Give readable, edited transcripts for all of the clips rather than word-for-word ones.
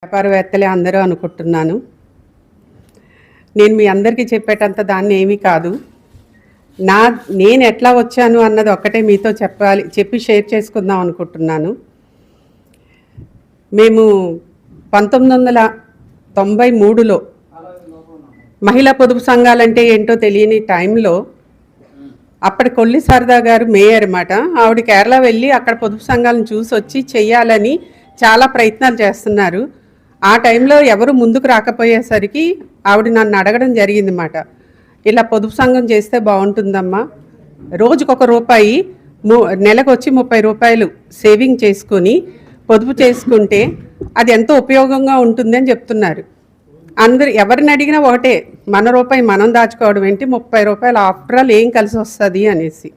వ్యాపారవేత్తలే అందరూ అనుకుంటున్నాను. నేను మీ అందరికీ చెప్పేటంత దాన్ని ఏమీ కాదు. నేను ఎట్లా వచ్చాను అన్నది ఒక్కటే మీతో చెప్పి షేర్ చేసుకుందాం అనుకుంటున్నాను. మేము 1993లో మహిళా పొదుపు సంఘాలంటే ఏంటో తెలియని టైంలో అప్పటి కొల్లి శారదా గారు మేయర్ అన్నమాట. ఆవిడ కేరళ వెళ్ళి అక్కడ పొదుపు సంఘాలను చూసి వచ్చి చెయ్యాలని చాలా ప్రయత్నాలు చేస్తున్నారు. ఆ టైంలో ఎవరు ముందుకు రాకపోయేసరికి ఆవిడ నన్ను అడగడం జరిగిందన్నమాట. ఇలా పొదుపు సంఘం చేస్తే బాగుంటుందమ్మా, రోజుకొక రూపాయి, నెలకు వచ్చి 30 రూపాయలు సేవింగ్ చేసుకొని పొదుపు చేసుకుంటే అది ఎంతో ఉపయోగంగా ఉంటుందని చెప్తున్నారు. ఎవరిని అడిగినా ఒకటే, మన రూపాయి మనం దాచుకోవడం ఏంటి, 30 రూపాయలు ఆఫ్టర్ ఆల్ ఏం కలిసి వస్తుంది అనేసి.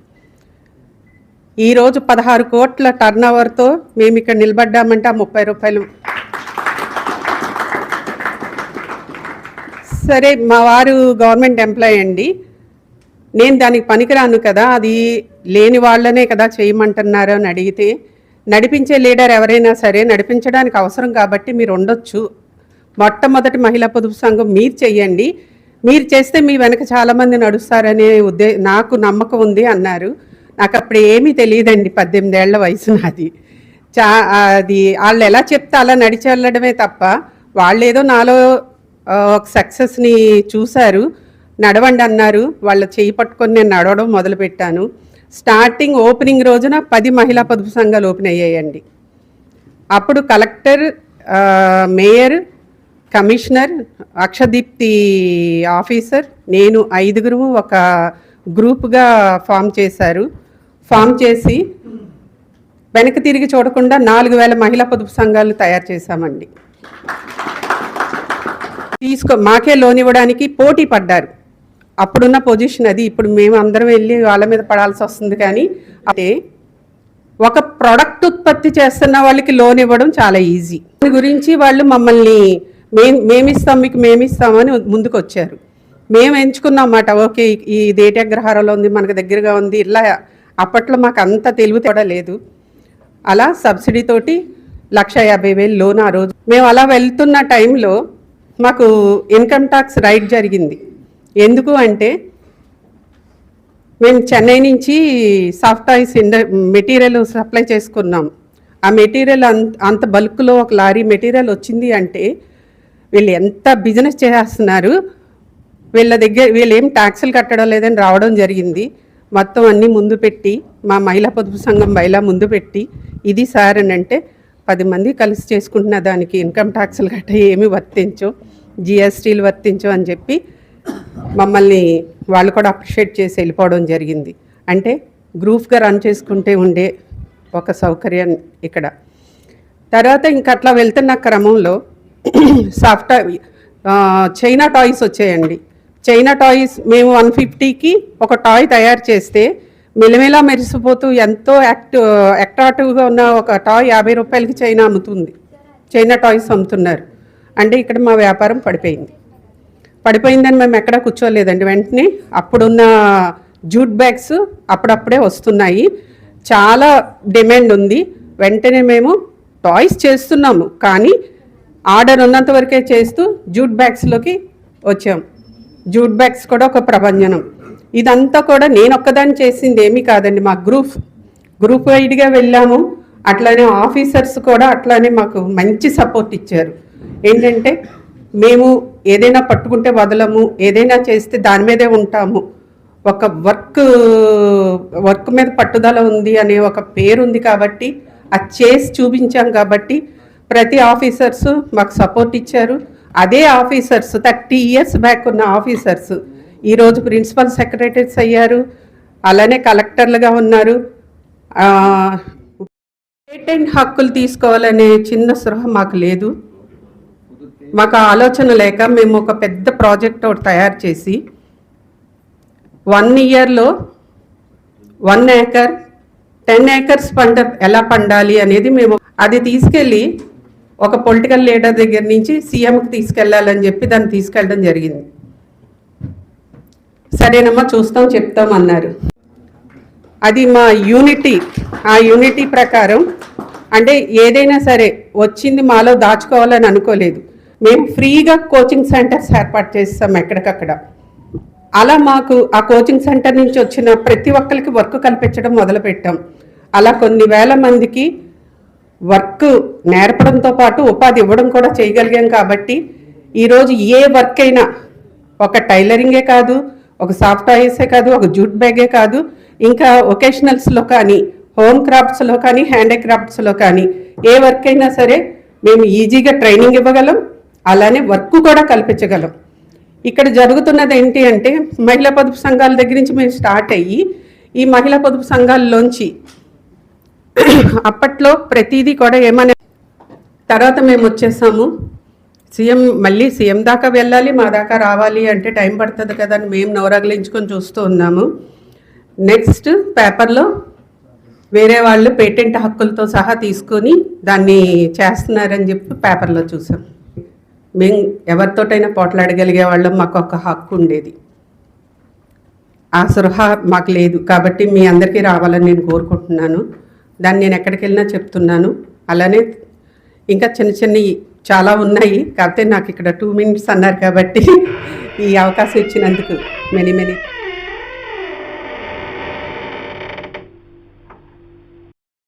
ఈరోజు 16 కోట్ల టర్న్ ఓవర్తో మేము ఇక్కడ నిలబడ్డామంటే ఆ 30 రూపాయలు. సరే, మా వారు గవర్నమెంట్ ఎంప్లాయీ అండి, నేను దానికి పనికిరాను కదా, అది లేని వాళ్ళనే కదా చేయమంటున్నారు అని అడిగితే, నడిపించే లీడర్ ఎవరైనా సరే నడిపించడానికి అవసరం కాబట్టి మీరు ఉండొచ్చు, మొట్టమొదటి మహిళా పొదుపు సంఘం మీరు చెయ్యండి, మీరు చేస్తే మీ వెనక చాలామంది నడుస్తారనే నాకు నమ్మకం ఉంది అన్నారు. నాకు అప్పుడు ఏమీ తెలియదండి, 18 ఏళ్ల వయసు నాది. అది వాళ్ళు ఎలా చెప్తే అలా నడిచి వెళ్ళడమే తప్ప, వాళ్ళు ఏదో నాలో ఒక సక్సెస్ని చూశారు, నడవండి అన్నారు. వాళ్ళ చేయి పట్టుకొని నేను నడవడం మొదలుపెట్టాను. స్టార్టింగ్ ఓపెనింగ్ రోజున 10 మహిళా పొదుపు సంఘాలు ఓపెన్ అయ్యాయండి. అప్పుడు కలెక్టర్, మేయర్, కమిషనర్, అక్షదీప్తి ఆఫీసర్, నేను 5గురు ఒక గ్రూప్గా ఫామ్ చేశారు. ఫామ్ చేసి వెనక్కి తిరిగి చూడకుండా 4000 మహిళా పొదుపు సంఘాలు తయారు చేశామండి. మాకే లోన్ ఇవ్వడానికి పోటీ పడ్డారు. అప్పుడున్న పొజిషన్ అది. ఇప్పుడు మేము అందరం వెళ్ళి వాళ్ళ మీద పడాల్సి వస్తుంది. కానీ అంటే ఒక ప్రోడక్ట్ ఉత్పత్తి చేస్తున్న వాళ్ళకి లోన్ ఇవ్వడం చాలా ఈజీ. దాని గురించి వాళ్ళు మమ్మల్ని మేమిస్తాం, మీకు మేమిస్తామని ముందుకు వచ్చారు. మేము ఎంచుకున్నామాట, ఓకే ఈ దేటాగ్రహారంలో ఉంది, మనకు దగ్గరగా ఉంది. ఇలా అప్పట్లో మాకు అంత తెలివి కూడా లేదు. అలా సబ్సిడీతోటి 1,50,000 లోన్ ఆ రోజు. మేము అలా వెళ్తున్న టైంలో మాకు ఇన్కమ్ ట్యాక్స్ రైట్ జరిగింది. ఎందుకు అంటే మేము చెన్నై నుంచి సాఫ్ట్ టాయ్స్ మెటీరియల్ సప్లై చేసుకున్నాం. ఆ మెటీరియల్ అంత బల్క్లో ఒక లారీ మెటీరియల్ వచ్చింది అంటే వీళ్ళు ఎంత బిజినెస్ చేస్తున్నారు, వీళ్ళు ఏం ట్యాక్సులు కట్టడం లేదని రావడం జరిగింది. మొత్తం అన్నీ ముందు పెట్టి, మా మహిళా పొదుపు సంఘం బయలా ముందు పెట్టి, ఇది సార్ అని అంటే 10 మంది కలిసి చేసుకుంటున్న దానికి ఇన్కమ్ ట్యాక్సులు గట్ట ఏమీ వర్తించో, జిఎస్టీలు వర్తించో అని చెప్పి మమ్మల్ని వాళ్ళు కూడా అప్రిషియేట్ చేసి వెళ్ళిపోవడం జరిగింది. అంటే గ్రూప్గా రన్ చేసుకుంటే ఉండే ఒక సౌకర్యం ఇక్కడ. తర్వాత ఇంకట్లా వెళ్తున్న క్రమంలో చైనా టాయ్స్ వచ్చాయండి. చైనా టాయ్స్ మేము 150కి ఒక టాయ్ తయారు చేస్తే మెలమెలా మెరిసిపోతూ ఎంతో అట్రాక్టివ్గా ఉన్న ఒక టాయ్ 50 రూపాయలకి చైనా అమ్ముతుంది. చైనా టాయ్స్ అమ్ముతున్నారు. అంటే ఇక్కడ మా వ్యాపారం పడిపోయిందని మేము ఎక్కడా కూర్చోలేదండి. వెంటనే అప్పుడున్న జూట్ బ్యాగ్స్ అప్పుడప్పుడే వస్తున్నాయి, చాలా డిమాండ్ ఉంది. వెంటనే మేము టాయ్స్ చేస్తున్నాము, కానీ ఆర్డర్ ఉన్నంత వరకే చేస్తూ జూట్ బ్యాగ్స్లోకి వచ్చాం. జూట్ బ్యాగ్స్ కూడా ఒక ప్రభంజనం. ఇదంతా కూడా నేను ఒక్కదాన్ని చేసింది ఏమీ కాదండి, మా గ్రూప్ వైడ్గా వెళ్ళాము. అట్లానే ఆఫీసర్స్ కూడా అట్లానే మాకు మంచి సపోర్ట్ ఇచ్చారు. ఏంటంటే మేము ఏదైనా పట్టుకుంటే వదలము, ఏదైనా చేస్తే దాని మీదే ఉంటాము, ఒక వర్క్ మీద పట్టుదల ఉంది అనే ఒక పేరుంది కాబట్టి అది చేసి చూపించాం. కాబట్టి ప్రతి ఆఫీసర్స్ మాకు సపోర్ట్ ఇచ్చారు. అదే ఆఫీసర్స్ 30 ఇయర్స్ బ్యాక్ ఉన్న ఆఫీసర్స్ ఈరోజు ప్రిన్సిపల్ సెక్రటరీస్ అయ్యారు, అలానే కలెక్టర్లుగా ఉన్నారు. పేటెంట్ హక్కులు తీసుకోవాలనే చిన్న స్పృహ మాకు లేదు. మాకు ఆలోచన లేక మేము ఒక పెద్ద ప్రాజెక్ట్ ఒకటి తయారు చేసి 1 ఇయర్లో 1 ఏకర్ 10 ఏకర్స్ ఎలా పండాలి అనేది మేము అది తీసుకెళ్ళి ఒక పొలిటికల్ లీడర్ దగ్గర నుంచి సీఎంకి తీసుకెళ్ళాలని చెప్పి దాన్ని తీసుకెళ్ళడం జరిగింది. సరేనమ్మా చూస్తాం చెప్తాం అన్నారు. అది మా యూనిటీ, ఆ యూనిటీ ప్రకారం అంటే ఏదైనా సరే వచ్చింది మాలో దాచుకోవాలని అనుకోలేదు. మేము ఫ్రీగా కోచింగ్ సెంటర్స్ ఏర్పాటు చేస్తాం ఎక్కడికక్కడ. అలా మాకు ఆ కోచింగ్ సెంటర్ నుంచి వచ్చిన ప్రతి ఒక్కరికి వర్క్ కల్పించడం మొదలుపెట్టాం. అలా కొన్ని వేల మందికి వర్క్ నేర్పడంతో పాటు ఉపాధి ఇవ్వడం కూడా చేయగలిగాం. కాబట్టి ఈరోజు ఏ వర్క్ అయినా, ఒక టైలరింగే కాదు, ఒక సాఫ్ట్ టాయ్సే కాదు, ఒక జూట్ బ్యాగే కాదు, ఇంకా ఒకేషనల్స్లో కానీ, హోమ్ క్రాఫ్ట్స్లో కానీ, హ్యాండీక్రాఫ్ట్స్లో కానీ ఏ వర్క్ అయినా సరే మేము ఈజీగా ట్రైనింగ్ ఇవ్వగలం, అలానే వర్క్ కూడా కల్పించగలం. ఇక్కడ జరుగుతున్నది ఏంటి అంటే, మహిళా పొదుపు సంఘాల దగ్గర నుంచి మేము స్టార్ట్ అయ్యి ఈ మహిళా పొదుపు సంఘాల్లోంచి అప్పట్లో ప్రతిదీ కూడా ఏమనే తర్వాత మేము వచ్చేసాము. మళ్ళీ సీఎం దాకా వెళ్ళాలి, మా దాకా రావాలి అంటే టైం పడుతుంది కదా అని మేము నవరగలించుకొని చూస్తూ ఉన్నాము. నెక్స్ట్ పేపర్లో వేరే వాళ్ళు పేటెంట్ హక్కులతో సహా తీసుకొని దాన్ని చేస్తున్నారని చెప్పి పేపర్లో చూసాం. మేము ఎవరితోటైనా పోట్లాడగలిగే వాళ్ళం, మాకు ఒక హక్కు ఉండేది. ఆ సృహ మాకు లేదు. కాబట్టి మీ అందరికీ రావాలని నేను కోరుకుంటున్నాను. దాన్ని నేను ఎక్కడికి వెళ్ళినా చెప్తున్నాను. అలానే ఇంకా చిన్నవి చాలా ఉన్నాయి. కాకపోతే నాకు ఇక్కడ 2 minutes అన్నారు కాబట్టి ఈ అవకాశం ఇచ్చినందుకు మెనీ